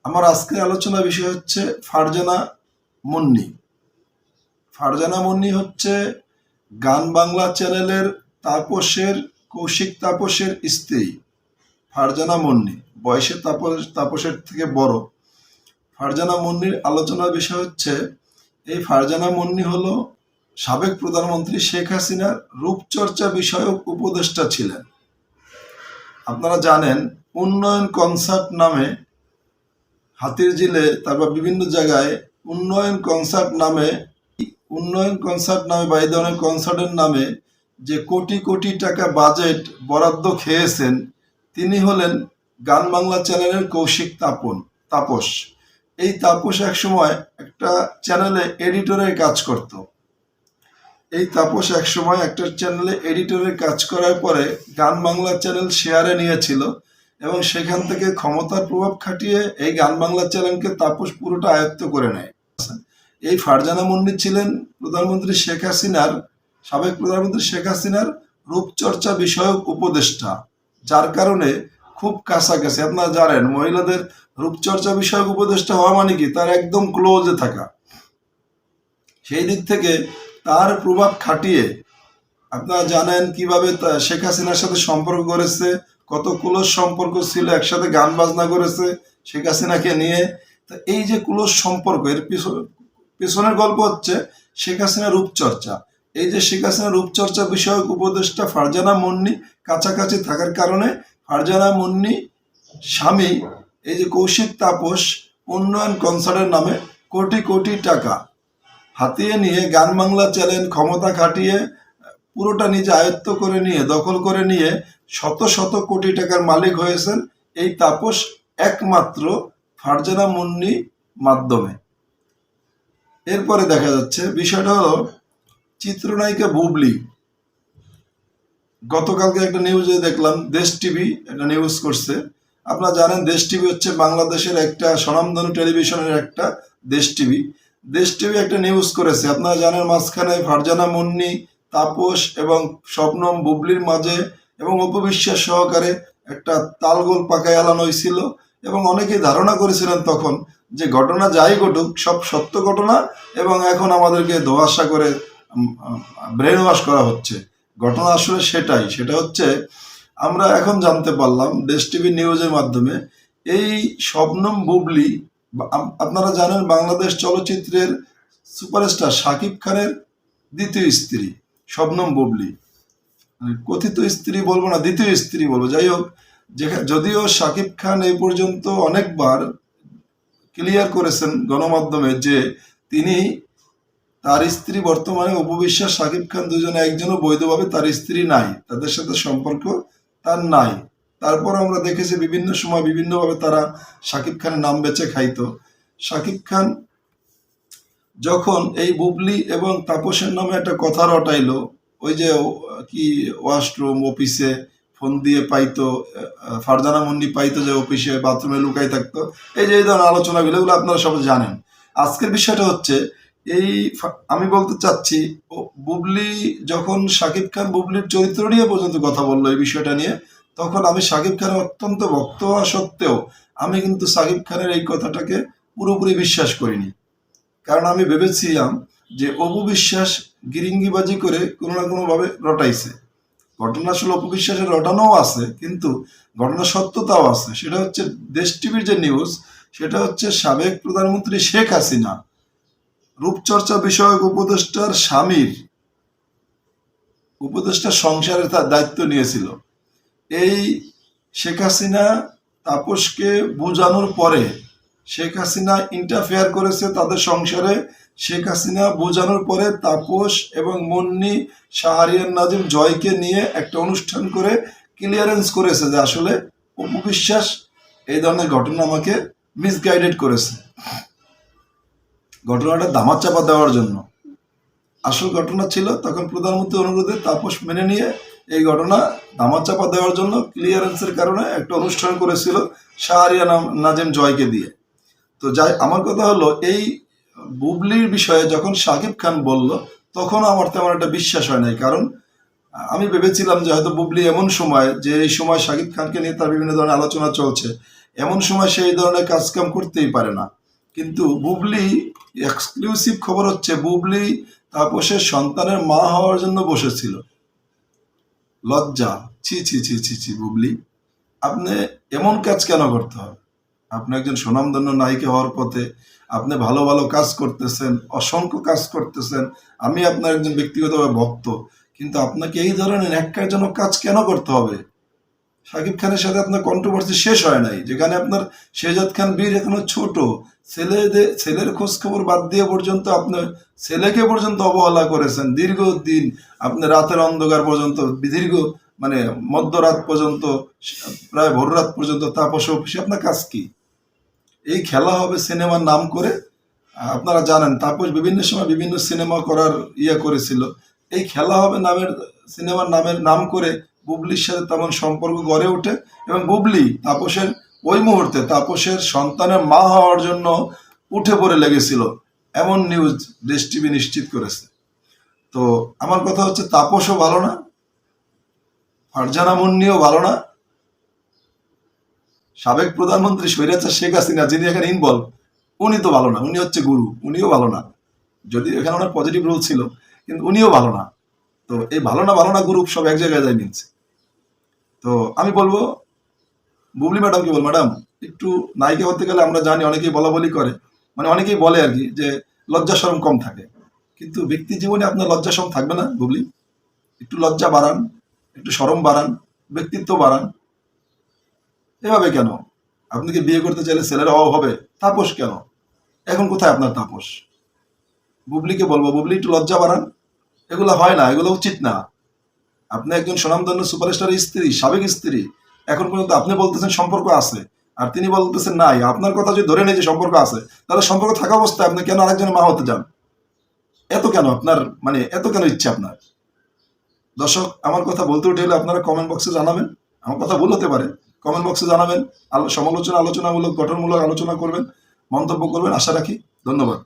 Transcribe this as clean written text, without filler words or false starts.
আমার আজকে আলোচনার বিষয় হচ্ছে ফারজানা মুন্নি। ফারজানা মুন্নি হচ্ছে গান বাংলা চ্যানেলের কৌশিক তাপসের স্ত্রী। ফারজানা মুন্নি বয়সে তাপসের থেকে বড়। ফারজানা মুন্নির আলোচনার বিষয় হচ্ছে এই ফারজানা মুন্নি হলো সাবেক প্রধানমন্ত্রী শেখ হাসিনার রূপচর্চা বিষয়ক উপদেষ্টা ছিলেন। আপনারা জানেন উন্নয়ন কনসার্ট নামে হাতিরঝিলে, তারপর বিভিন্ন জায়গায় উন্নয়ন কনসার্ট নামে বা এই ধরনের কনসার্টের নামে যে কোটি কোটি টাকা বাজেট বরাদ্দ খেয়েছেন তিনি হলেন গান বাংলা চ্যানেলের কৌশিক তাপস। এই তাপস একসময় একটা চ্যানেলে এডিটরের কাজ করত। এই তাপস একসময় একটা চ্যানেলে এডিটরের কাজ করার পরে গান বাংলা চ্যানেল শেয়ারে নিয়েছিল এবং সেখান থেকে ক্ষমতার প্রভাব খাটিয়ে এই গান বাংলা চ্যানেলকে তাপস পুরোটা আয়ত্ত করে নেয়। এই ফারজানা মুন্নি ছিলেন সাবেক প্রধানমন্ত্রী শেখ হাসিনার রূপচর্চা বিষয়ক উপদেষ্টা, যার কারণে খুব কাছাকাছি। আপনারা জানেন মহিলাদের রূপচর্চা বিষয়ক উপদেষ্টা হওয়া মানে কি তার একদম ক্লোজে থাকা। সেই দিক থেকে তার প্রভাব খাটিয়ে আপনারা জানেন কিভাবে শেখ হাসিনার সাথে সম্পর্ক করেছে, কত ক্লোজ সম্পর্ক ছিল, একসাথে গান বাজনা করেছে শেখ হাসিনাকে নিয়ে। তো এই যে ক্লোজ সম্পর্ক, এর পেছনের গল্প হচ্ছে শেখ হাসিনার রূপচর্চা। এই যে শেখ হাসিনার রূপচর্চা বিষয়ক উপদেষ্টা ফারজানা মুন্নি কাছাকাছি থাকার কারণে ফারজানা মুন্নি স্বামী এই যে কৌশিক তাপস উন্নয়ন কনসার্টের নামে কোটি কোটি টাকা হাতিয়ে নিয়ে গান বাংলা চ্যানেল ক্ষমতা খাটিয়ে পুরোটা নিজে আয়ত্ত করে নিয়ে, দখল করে নিয়ে শত শত কোটি টাকার মালিক হয়েছেন এই তাপস একমাত্র ফারজানা মুন্নি মাধ্যমে। এরপরে দেখা যাচ্ছে বিষয়টা হলো চিত্রনায়িকা বুবলি। গতকালকে একটা নিউজে দেখলাম, দেশ টিভি একটা নিউজ করছে। আপনারা জানেন দেশ টিভি হচ্ছে বাংলাদেশের একটা স্বনামধন্য টেলিভিশনের একটা দেশ টিভি একটা নিউজ করেছে। আপনারা জানেন মাঝখানে ফারজানা মুন্নি, তাপস এবং শবনম বুবলির মাঝে এবং অপবিশ্বাস সহকারে একটা তালগোল পাকায় এলানো হয়েছিল এবং অনেকেই ধারণা করেছিলেন তখন যে ঘটনা যাই ঘটুক সব সত্য ঘটনা এবং এখন আমাদেরকে ধোঁয়াশা করে ব্রেন ওয়াশ করা হচ্ছে। ঘটনা আসলে সেটা হচ্ছে আমরা এখন জানতে পারলাম দেশ টিভি নিউজের মাধ্যমে এই শবনম বুবলি, আপনারা জানেন বাংলাদেশ চলচ্চিত্রের সুপারস্টার শাকিব খানের দ্বিতীয় স্ত্রী শবনম বুবলি। কথিত স্ত্রী বলবো না, দ্বিতীয় স্ত্রী বলবো। যাই হোক, যদিও শাকিব খান এই পর্যন্ত অনেকবার ক্লিয়ার করেছেন গণমাধ্যমে যে তিনি তার স্ত্রী বর্তমানে অপবিশ্বাস শাকিব খান দুজনে একজনও বৈধভাবে তার স্ত্রী নাই, তাদের সাথে সম্পর্ক তার নাই। তারপর আমরা দেখেছি বিভিন্ন সময় বিভিন্নভাবে তারা শাকিব খানের নাম বেচে খাইতো। শাকিব খান যখন এই বুবলি এবং তাপসের নামে একটা কথা রটাইলো, ওই যে কি ওয়াশরুম অফিসে ফোন দিয়ে পাইতো, ফারজানা মুন্নি পাইতো যে অফিসে বাথরুমে লুকাই থাকতো, এই যে এই ধরনের আলোচনাগুলো এগুলো আপনারা সবাই জানেন। আজকের বিষয়টা হচ্ছে আমি বলতে চাচ্ছি বুবলি যখন শাকিব খান বুবলির চরিত্র নিয়ে পর্যন্ত কথা বললো এই বিষয়টা নিয়ে, তখন আমি শাকিব খানের অত্যন্ত ভক্ত হওয়া সত্ত্বেও আমি কিন্তু শাকিব খানের এই কথাটাকে পুরোপুরি বিশ্বাস করিনি। কারণ আমি ভেবেছিলাম যে অপবিশ্বাস গিরিঙ্গিবাজি করে কোনো না কোনোভাবে রটাইছে। ঘটনা আসলে অপবিশ্বাসের রটানোও আছে, কিন্তু ঘটনা সত্যতাও আছে। সেটা হচ্ছে দেশ টিভির যে নিউজ, সেটা হচ্ছে সাবেক প্রধানমন্ত্রী শেখ হাসিনা রূপচর্চা বিষয়ক উপদেষ্টার স্বামীর উপদেষ্টা সংসারের তার দায়িত্ব নিয়েছিল। এই শেখ হাসিনা তাপসকে বোঝানোর পরে শেখ হাসিনা ইন্টারফেয়ার করেছে তাদের সংসারে। শেখ হাসিনা বোঝানোর পরে তাপস এবং মুন্নি, শাহরিয়ার নাজিম, জয়কে নিয়ে একটা অনুষ্ঠান করে ক্লিয়ারেন্স করেছে যে আসলে অপবিশ্বাস এই ধরনের ঘটনা আমাকে মিসগাইডেড করেছে, ঘটনাটা ধামাচাপা দেওয়ার জন্য। আসল ঘটনা ছিল তখন প্রধানমন্ত্রী অনুরোধে তাপস মেনে নিয়ে এই ঘটনা ধামাচাপা দেওয়ার জন্য ক্লিয়ারেন্সের কারণে একটা অনুষ্ঠান করেছিল শাহরিয়া নাজিম জয়কে দিয়ে। তো যাই, আমার কথা হলো এই বুবলির বিষয়ে যখন শাকিব খান বলল তখন আমার তেমন একটা বিশ্বাস হয় নাই। কারণ আমি ভেবেছিলাম যে হয়তো বুবলি এমন সময় যে এই সময় শাকিব খানকে নিয়ে তার বিভিন্ন ধরনের আলোচনা চলছে এমন সময় সে এই ধরনের কাজকাম করতেই পারে না। কিন্তু বুবলি, এক্সক্লুসিভ খবর হচ্ছে বুবলি তাপসের সন্তানের মা হওয়ার জন্য বসেছিল। লজ্জা! ছি ছি ছি ছি ছি বুবলি, আপনি এমন কাজ কেন করতে হবে? আপনি একজন স্বনামধন্য নায়িকা হওয়ার পথে, আপনি ভালো ভালো কাজ করতেছেন, অসংখ্য কাজ করতেছেন। আমি আপনার একজন ব্যক্তিগতভাবে ভক্ত, কিন্তু আপনাকে এই ধরনের ন্যাক্কারজনক কাজ কেন করতে হবে? শাকিব খানের সাথে আপনার কন্ট্রোভার্সি শেষ হয় নাই, যেখানে আপনার শেহজাদ খান বীর এখনো ছোট, ছেলের খোঁজ খবর বাদ দিয়ে পর্যন্ত আপনার ছেলেকে পর্যন্ত অবহেলা করেছেন দীর্ঘদিন। আপনি রাতের অন্ধকার পর্যন্ত, দীর্ঘ মানে মধ্যরাত পর্যন্ত, প্রায় ভোর রাত পর্যন্ত তাপস অফিসে আপনার কাজ কি? এই খেলা হবে সিনেমার নাম করে। আপনারা জানেন তাপস বিভিন্ন সময় বিভিন্ন সিনেমা করার করেছিল। এই খেলা হবে নামের সিনেমার নাম করে বুবলির সাথে তেমন সম্পর্ক গড়ে ওঠে, এবং বুবলি তাপসের ওই মুহূর্তে তাপসের সন্তানের মা হওয়ার জন্য উঠে পড়ে লেগেছিল, এমন নিউজ দেশ টিভি নিশ্চিত করেছে। তো আমার কথা হচ্ছে, তাপসও ভালো না, ফারজানা মুন্নিও ভালো না, সাবেক প্রধানমন্ত্রী স্বৈরাচার শেখ হাসিনা যিনি এখানে ইনভলভ, উনি তো ভালো না, উনি হচ্ছে গুরু, উনিও ভালো না। যদিও এখানে ওনার পজিটিভ রোল ছিল, কিন্তু উনিও ভালো না। তো এই ভালো না গ্রুপ সব এক জায়গায় যায় মিলছে। তো আমি বলবো, বুবলি ম্যাডাম কি বল, ম্যাডাম একটু নায়িকা হতে গেলে আমরা জানি অনেকেই বলা বলি করে, মানে অনেকেই বলে আর কি যে লজ্জা শরম কম থাকে, কিন্তু ব্যক্তি জীবনে আপনার লজ্জা শরম থাকবে না বুবলি? একটু লজ্জা বাড়ান, একটু শরম বাড়ান, ব্যক্তিত্ব বাড়ান। এভাবে কেন? আপনি কি বিয়ে করতে চাইলে ছেলের অভাব হবে? তাপস কেন? এখন কোথায় আপনার তাপস? বুবলিকে বলবো, বুবলি একটু লজ্জা বাড়ান। এগুলো হয় না, এগুলো উচিত না। আপনি একজন স্বনামধন্য সুপারস্টারের স্ত্রী, সাবেক স্ত্রী, এখন পর্যন্ত আপনি বলতেছেন সম্পর্ক আছে, আর তিনি বলতেছেন নাই। আপনার কথা যদি ধরে নেই যে সম্পর্ক আছে, তাহলে সম্পর্ক থাকা অবস্থায় আপনি কেন আরেকজনের মা হতে যান? এত কেন আপনার, মানে এত কেন ইচ্ছে আপনার? দর্শক, আমার কথা বলতে উঠে হলে আপনারা কমেন্ট বক্সে জানাবেন। আমার কথা ভুল হতে পারে, কমেন্ট বক্সে জানাবেন। সমালোচনা, আলোচনামূলক, গঠনমূলক আলোচনা করবেন, মন্তব্য করবেন, আশা রাখি। ধন্যবাদ।